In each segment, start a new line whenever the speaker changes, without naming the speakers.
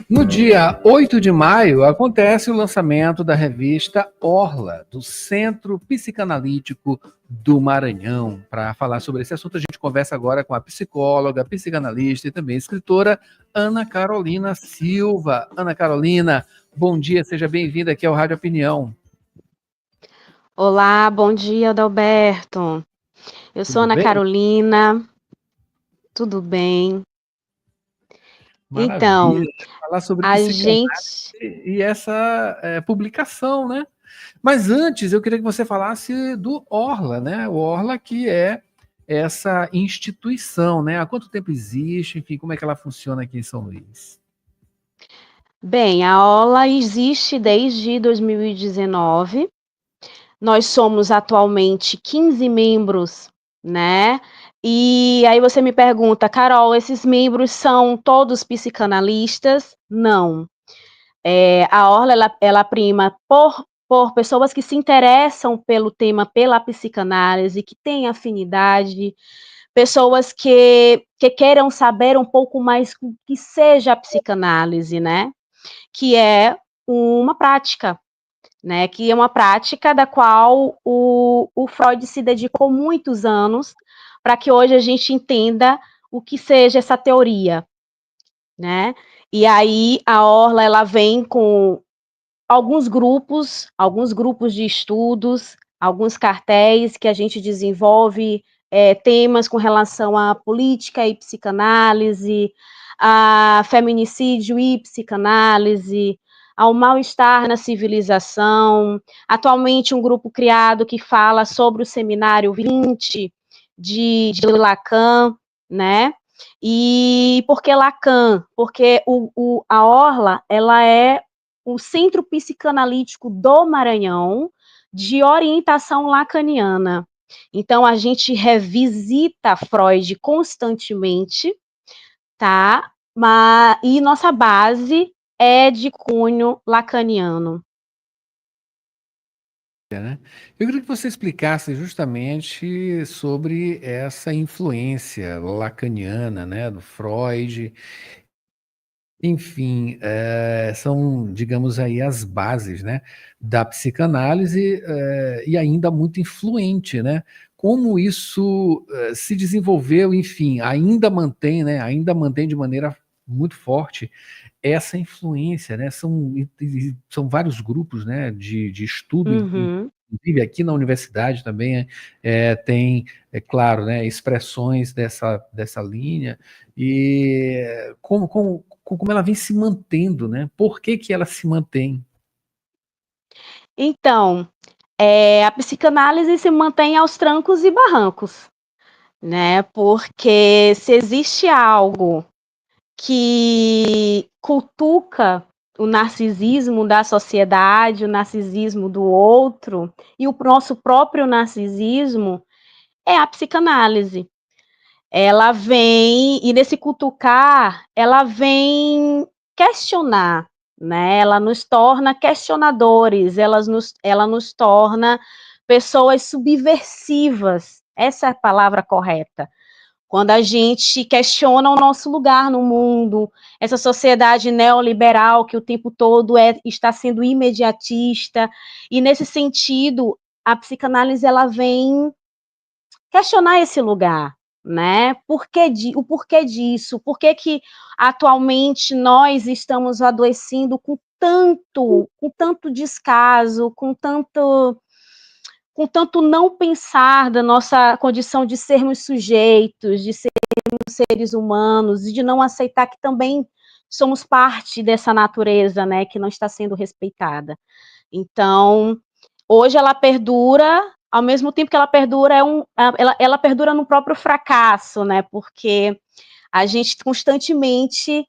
No dia 8 de maio, acontece o lançamento da revista Orla, do Centro Psicanalítico do Maranhão. Para falar sobre esse assunto, a gente conversa agora com a psicóloga, psicanalista e também escritora Ana Carolina Silva. Ana Carolina, bom dia, seja bem-vinda aqui ao Rádio Opinião.
Olá, bom dia, Adalberto. Eu sou
Tudo
Ana
bem?
Carolina, tudo bem? Então,
Maravilha. Falar sobre
a
psicanálise
gente...
e essa publicação, né? Mas antes, eu queria que você falasse do Orla, né? O Orla, que é essa instituição, né? Há quanto tempo existe? Enfim, como é que ela funciona aqui em São Luís?
Bem, a Ola existe desde 2019. Nós somos atualmente 15 membros, né? E aí você me pergunta, Carol, esses membros são todos psicanalistas? Não. A Orla, ela prima por pessoas que se interessam pelo tema, pela psicanálise, que têm afinidade, pessoas que queiram saber um pouco mais o que seja a psicanálise, né? Que é uma prática, né? Que é uma prática da qual o Freud se dedicou muitos anos para que hoje a gente entenda o que seja essa teoria, né? E aí a Orla, ela vem com alguns grupos de estudos, alguns cartéis que a gente desenvolve temas com relação à política e psicanálise, a feminicídio e psicanálise, ao mal-estar na civilização. Atualmente, um grupo criado que fala sobre o seminário 20 de Lacan, né? E por que Lacan? Porque a Orla, ela é o Centro Psicanalítico do Maranhão, de orientação lacaniana. Então, a gente revisita Freud constantemente, tá? E nossa base é de cunho lacaniano.
Eu queria que você explicasse justamente sobre essa influência lacaniana, né, do Freud. Enfim, são, digamos aí, as bases, né, da psicanálise, e ainda muito influente, né? Como isso se desenvolveu, enfim, ainda mantém de maneira muito forte essa influência, né? São vários grupos, né, de estudo,
Uhum.
inclusive aqui na universidade também tem, é claro, né, expressões dessa linha, e como ela vem se mantendo, né? Por que que ela se mantém?
Então, a psicanálise se mantém aos trancos e barrancos, né? Porque se existe algo que cutuca o narcisismo da sociedade, o narcisismo do outro e o nosso próprio narcisismo, é a psicanálise. Ela vem, e nesse cutucar, ela vem questionar, né? Ela nos torna questionadores, ela nos torna pessoas subversivas. Essa é a palavra correta. Quando a gente questiona o nosso lugar no mundo, essa sociedade neoliberal que o tempo todo está sendo imediatista, e nesse sentido, a psicanálise ela vem questionar esse lugar, né? O porquê disso? Por que que atualmente nós estamos adoecendo com tanto descaso, com tanto não pensar da nossa condição de sermos sujeitos, de sermos seres humanos, e de não aceitar que também somos parte dessa natureza, né, que não está sendo respeitada. Então, hoje ela perdura, ao mesmo tempo que ela perdura, ela perdura no próprio fracasso, né, porque a gente constantemente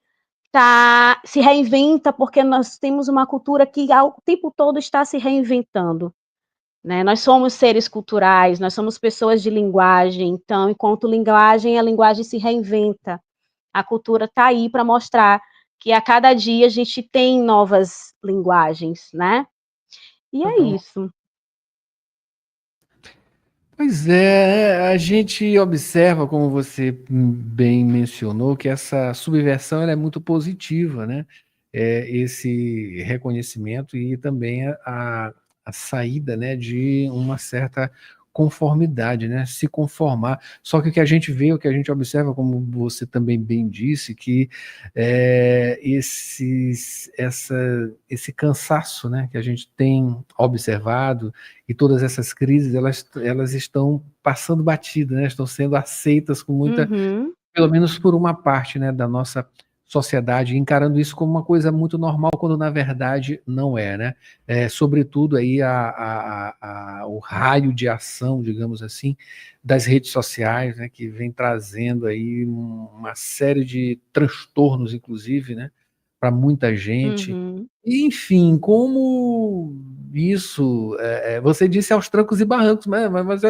se reinventa, porque nós temos uma cultura que ao tempo todo está se reinventando. Né? Nós somos seres culturais, nós somos pessoas de linguagem, então, enquanto linguagem, a linguagem se reinventa. A cultura está aí para mostrar que a cada dia a gente tem novas linguagens, né? E é
Então,
isso.
Pois é, a gente observa, como você bem mencionou, que essa subversão ela é muito positiva, né? Esse reconhecimento e também a saída, né, de uma certa conformidade, né? Se conformar. Só que o que a gente vê, o que a gente observa, como você também bem disse, que esse cansaço, né, que a gente tem observado e todas essas crises, elas estão passando batida, né? Estão sendo aceitas com muita,
Uhum,
pelo menos por uma parte, né, da nossa sociedade, encarando isso como uma coisa muito normal, quando na verdade não é, né? Sobretudo aí o raio de ação, digamos assim, das redes sociais, né, que vem trazendo aí uma série de transtornos, inclusive, né, para muita gente.
uhum.
Enfim, como isso, você disse aos trancos e barrancos, mas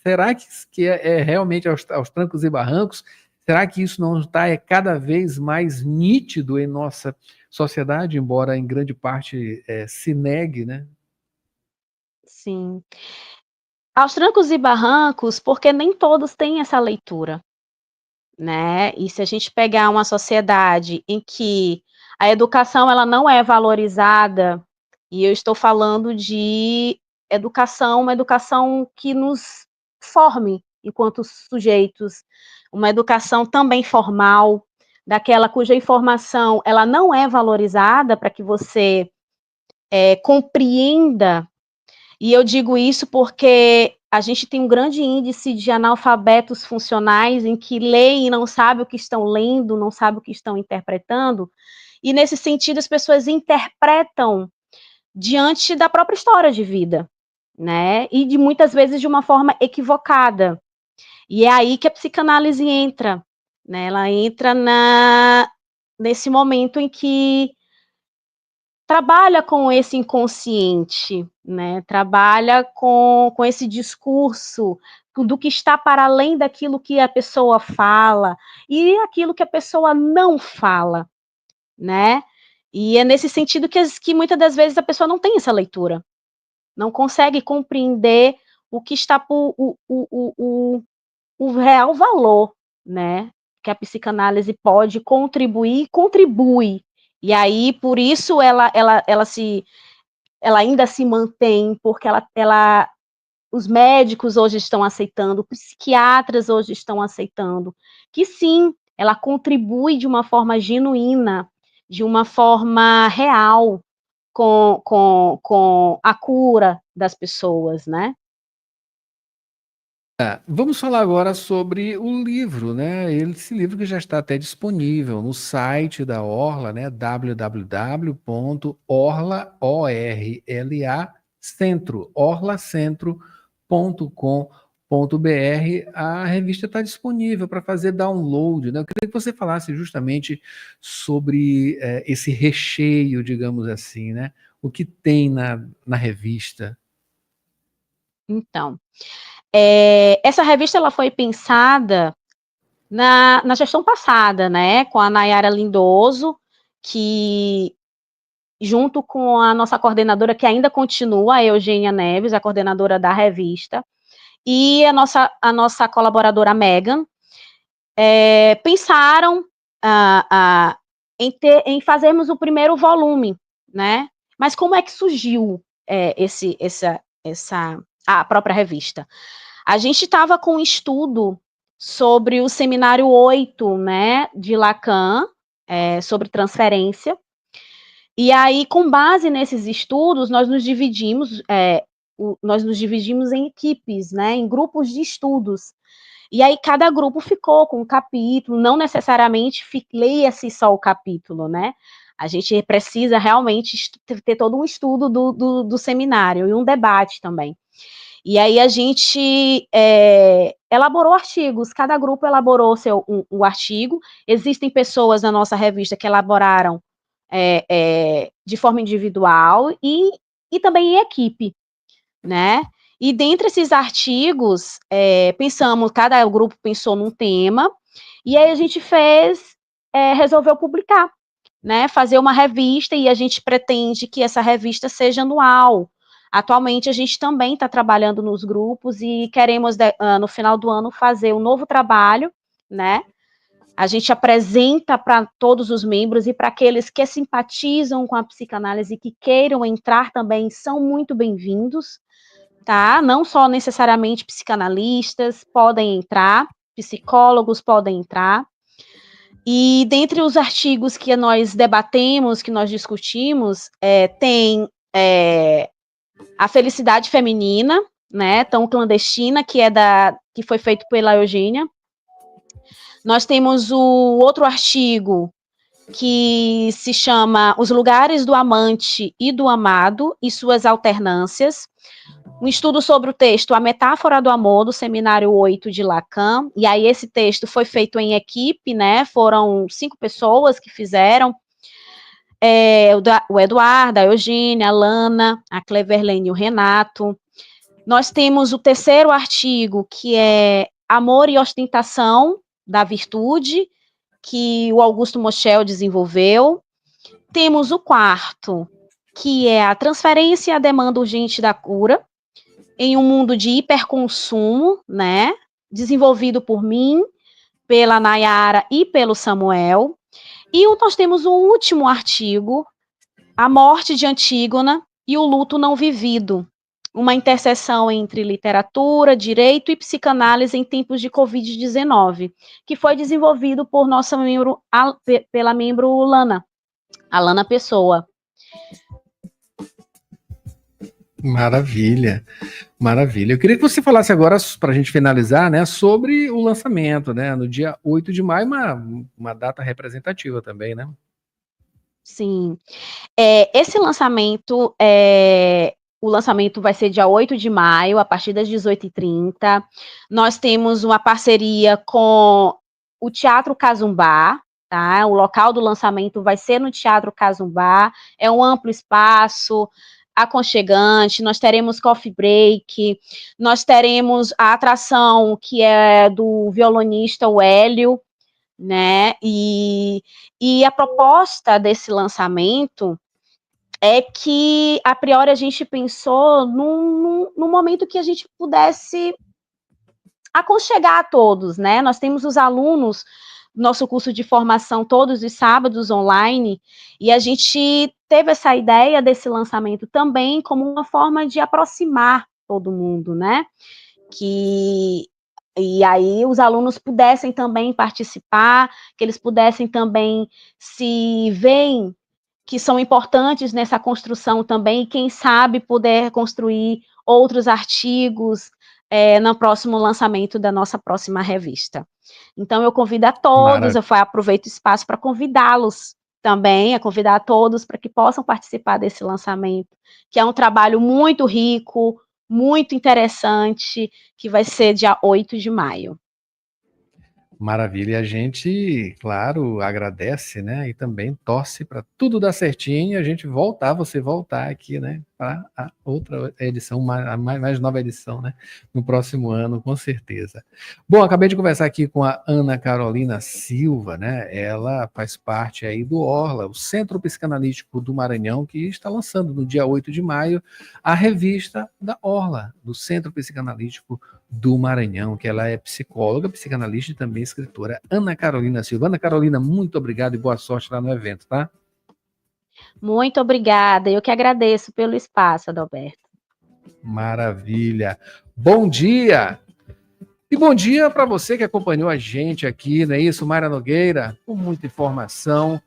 será que é realmente aos trancos e barrancos? Será que isso não está cada vez mais nítido em nossa sociedade, embora em grande parte se negue, né?
Sim. Aos trancos e barrancos, porque nem todos têm essa leitura, né. E se a gente pegar uma sociedade em que a educação ela não é valorizada, e eu estou falando de educação, uma educação que nos forme enquanto sujeitos, uma educação também formal, daquela cuja informação ela não é valorizada para que você, compreenda. E eu digo isso porque a gente tem um grande índice de analfabetos funcionais em que leem e não sabem o que estão lendo, não sabem o que estão interpretando, e nesse sentido as pessoas interpretam diante da própria história de vida, né, e de muitas vezes de uma forma equivocada. E é aí que a psicanálise entra, né, ela entra nesse momento em que trabalha com esse inconsciente, né, trabalha com esse discurso do que está para além daquilo que a pessoa fala, e aquilo que a pessoa não fala, né. E é nesse sentido que muitas das vezes a pessoa não tem essa leitura, não consegue compreender o que está por o real valor, né, que a psicanálise pode contribuir e contribui. E aí, por isso ela ainda se mantém, porque ela os médicos hoje estão aceitando, psiquiatras hoje estão aceitando, que sim, ela contribui de uma forma genuína, de uma forma real com a cura das pessoas, né.
Vamos falar agora sobre o livro, né? Esse livro que já está até disponível no site da Orla, né? www.orla, O-R-L-A, centro, orlacentro.com.br. A revista está disponível para fazer download, né? Eu queria que você falasse justamente sobre esse recheio, digamos assim, né? O que tem na revista.
Então, essa revista ela foi pensada na gestão passada, né, com a Nayara Lindoso, que junto com a nossa coordenadora, que ainda continua, a Eugênia Neves, a coordenadora da revista, e a nossa colaboradora Megan, pensaram, ah, ah, em fazermos o primeiro volume, né. Mas como é que surgiu, a própria revista? A gente estava com um estudo sobre o seminário 8, né, de Lacan, sobre transferência, e aí, com base nesses estudos, nós nos dividimos em equipes, né, em grupos de estudos. E aí cada grupo ficou com um capítulo, não necessariamente leia-se só o capítulo, né. A gente precisa realmente ter todo um estudo do seminário e um debate também. E aí a gente, elaborou artigos, cada grupo elaborou o artigo. Existem pessoas na nossa revista que elaboraram, de forma individual e também em equipe, né. E dentre esses artigos, cada grupo pensou num tema, e aí a gente resolveu publicar, né, fazer uma revista, e a gente pretende que essa revista seja anual. Atualmente, a gente também está trabalhando nos grupos e queremos, no final do ano, fazer um novo trabalho, né? A gente apresenta para todos os membros e para aqueles que simpatizam com a psicanálise e que queiram entrar também, são muito bem-vindos, tá? Não só necessariamente psicanalistas podem entrar, psicólogos podem entrar. E dentre os artigos que nós debatemos, que nós discutimos, tem a felicidade feminina, né, tão clandestina, que foi feito pela Eugênia. Nós temos o outro artigo que se chama Os Lugares do Amante e do Amado e Suas Alternâncias, um estudo sobre o texto A Metáfora do Amor, do Seminário 8 de Lacan, e aí esse texto foi feito em equipe, né, foram 5 pessoas que fizeram, o Eduardo, a Eugênia, a Lana, a Cleverlene e o Renato. Nós temos o terceiro artigo, que é Amor e Ostentação da Virtude, que o Augusto Moschel desenvolveu. Temos o quarto, que é a Transferência e a Demanda Urgente da Cura, em um mundo de hiperconsumo, né? Desenvolvido por mim, pela Nayara e pelo Samuel. E nós temos um último artigo, A Morte de Antígona e o Luto Não Vivido, uma interseção entre literatura, direito e psicanálise em tempos de Covid-19, que foi desenvolvido por nossa membro, pela membro Lana, a Lana Pessoa.
Maravilha, maravilha. Eu queria que você falasse agora, para a gente finalizar, né, sobre o lançamento, né, no dia 8 de maio, uma data representativa também, né?
Sim. Esse lançamento, o lançamento vai ser dia 8 de maio, a partir das 18h30. Nós temos uma parceria com o Teatro Cazumbá, tá? O local do lançamento vai ser no Teatro Cazumbá, é um amplo espaço, aconchegante, nós teremos coffee break, nós teremos a atração que é do violonista o Hélio, né? E a proposta desse lançamento é que, a priori, a gente pensou num momento que a gente pudesse aconchegar a todos, né? Nós temos os alunos, nosso curso de formação todos os sábados online, e a gente teve essa ideia desse lançamento também como uma forma de aproximar todo mundo, né? E aí os alunos pudessem também participar, que eles pudessem também se verem que são importantes nessa construção também, e quem sabe poder construir outros artigos no próximo lançamento da nossa próxima revista. Então, eu convido a todos, aproveito o espaço para convidá-los também, a convidar a todos para que possam participar desse lançamento, que é um trabalho muito rico, muito interessante, que vai ser dia 8 de maio.
Maravilha. E a gente, claro, agradece, né? E também torce para tudo dar certinho e a gente você voltar aqui, né? Para a outra edição, a mais nova edição, né? No próximo ano, com certeza. Bom, acabei de conversar aqui com a Ana Carolina Silva, né? Ela faz parte aí do Orla, o Centro Psicanalítico do Maranhão, que está lançando no dia 8 de maio a revista da Orla, do Centro Psicanalítico do Maranhão, que ela é psicóloga, psicanalista e também escritora. Ana Carolina Silva. Ana Carolina, muito obrigado e boa sorte lá no evento, tá?
Muito obrigada, eu que agradeço pelo espaço, Adalberto.
Maravilha. Bom dia! E bom dia para você que acompanhou a gente aqui, não é isso? Mayra Nogueira, com muita informação.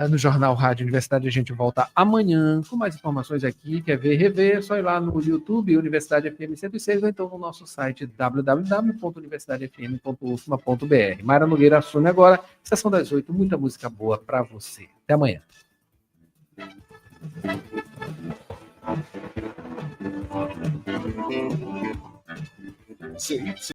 No Jornal Rádio Universidade a gente volta amanhã com mais informações aqui. Quer ver, rever, é só ir lá no YouTube, Universidade FM 106, ou então no nosso site www.universidadefm.ufma.br. Mayra Nogueira assume agora, sessão das 8, muita música boa para você. Até amanhã. Sim.